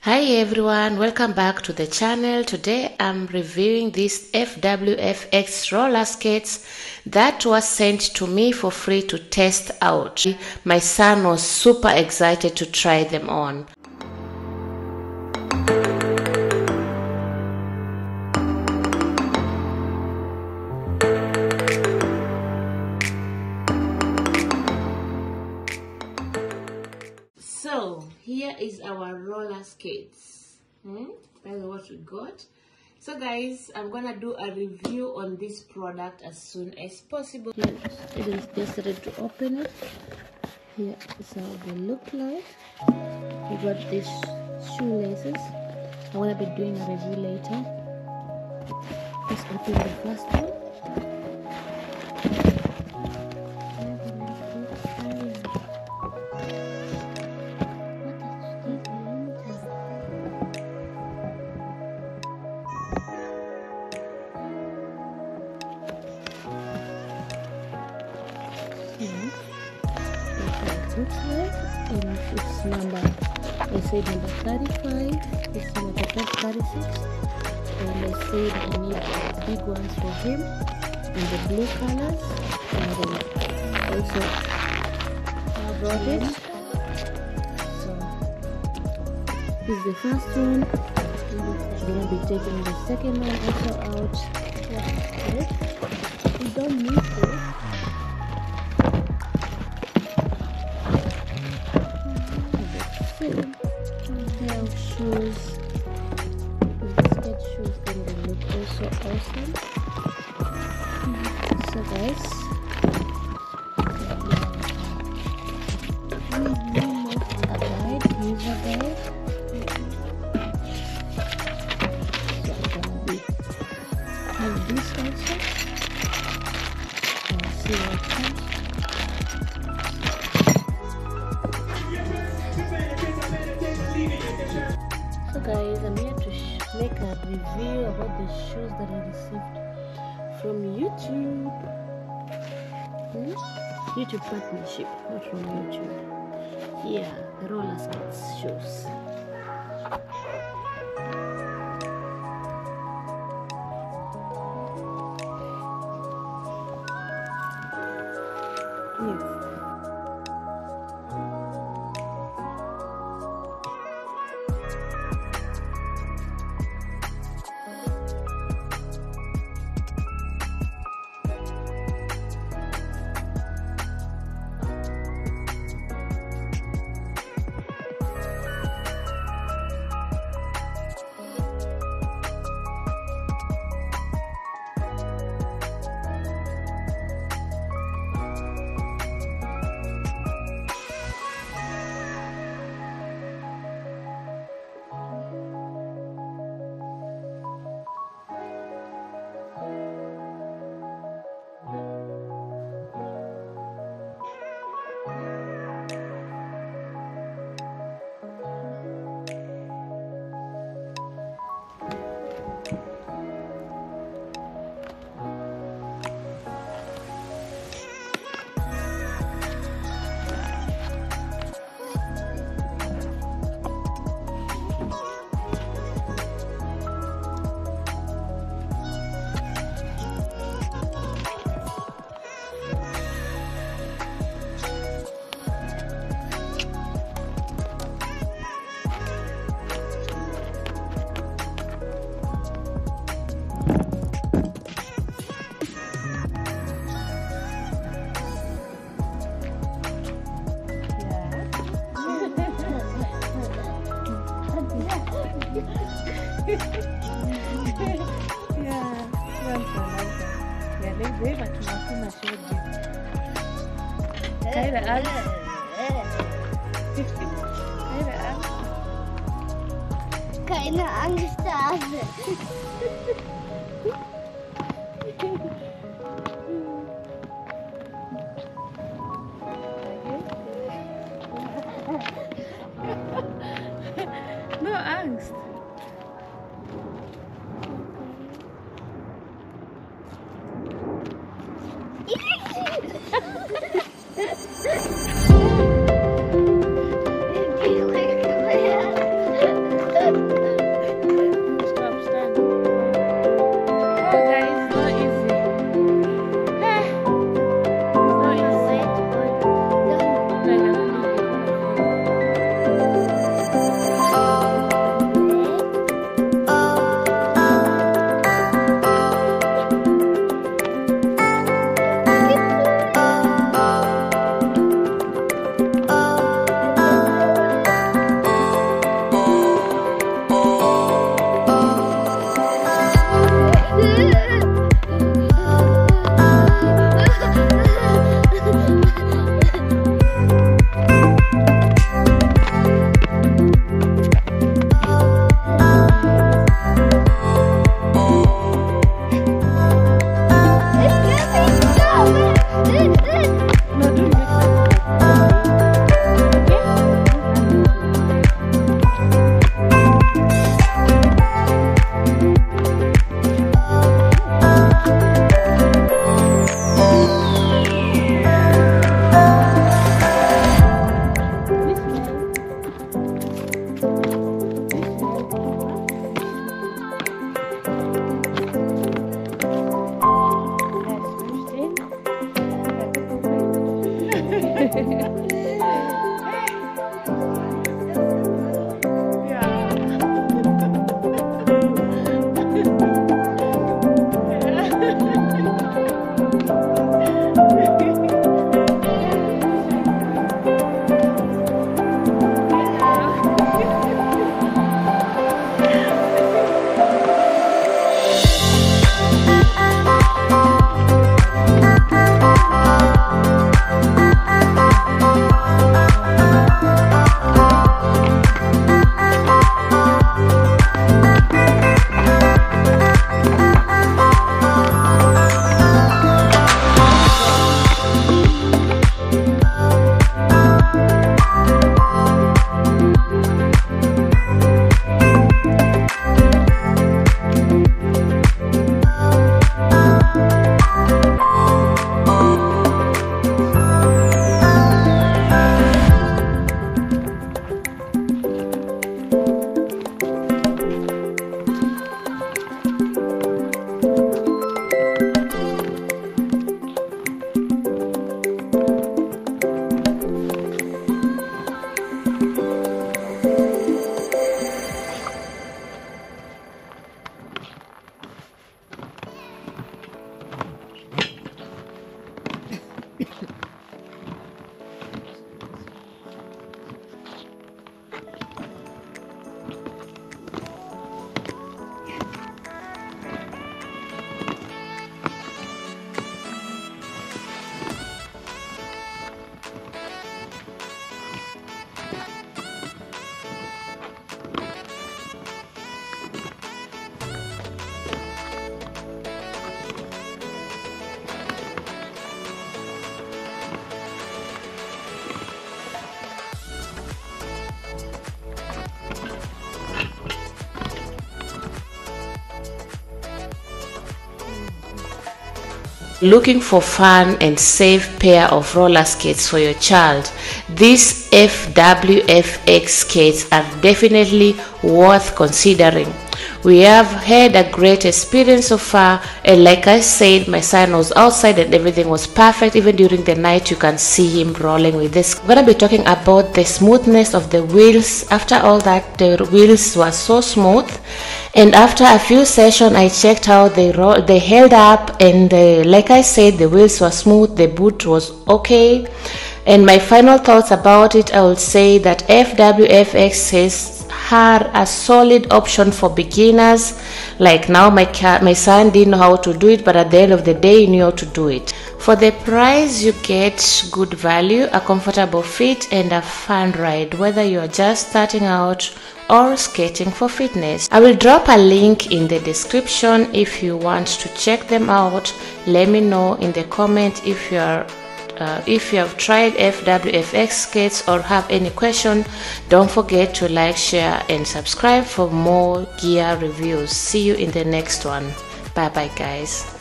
Hi everyone, welcome back to the channel. Today I'm reviewing these FWFX roller skates that was sent to me for free to test out. My son was super excited to try them on. So here is our roller skates. That's what we got. So guys, I'm gonna do a review on this product as soon as possible. Here it is just ready to open it. Here is how they look like. We got these shoelaces. I'm gonna be doing a review later. Let's open the first one. Looks like, and it's number, I said number 35, it's number 36, and I said I need big ones for him in the blue colors, and then also I brought it. So this is the first one. I'm gonna be taking the second one also out. Okay. We don't need this. Shoes, skate shoes, and they look also awesome. So guys, a guide, user guide. So I'm gonna be have this also and see what comes. So guys, I'm here to make a review about the shoes that I received from YouTube. YouTube partnership, not from YouTube. Yeah, the roller skates shoes. Keine Angst, Hase. No Angst. Looking for fun and safe pair of roller skates for your child, these FWFX skates are definitely worth considering. We have had a great experience so far, and like I said, my son was outside and everything was perfect. Even during the night you can see him rolling with this. I'm gonna be talking about the smoothness of the wheels. After all that, the wheels were so smooth, and after a few sessions I checked how they held up, and like I said, the wheels were smooth, the boot was okay. And my final thoughts about it, I would say that FWFX are a solid option for beginners. Like now my son didn't know how to do it, but at the end of the day he knew how to do it. For the price, you get good value, a comfortable fit, and a fun ride, whether you are just starting out or skating for fitness. I will drop a link in the description if you want to check them out. Let me know in the comment if you have tried FWFX skates or have any question. Don't forget to like, share, and subscribe for more gear reviews. See you in the next one. Bye bye guys.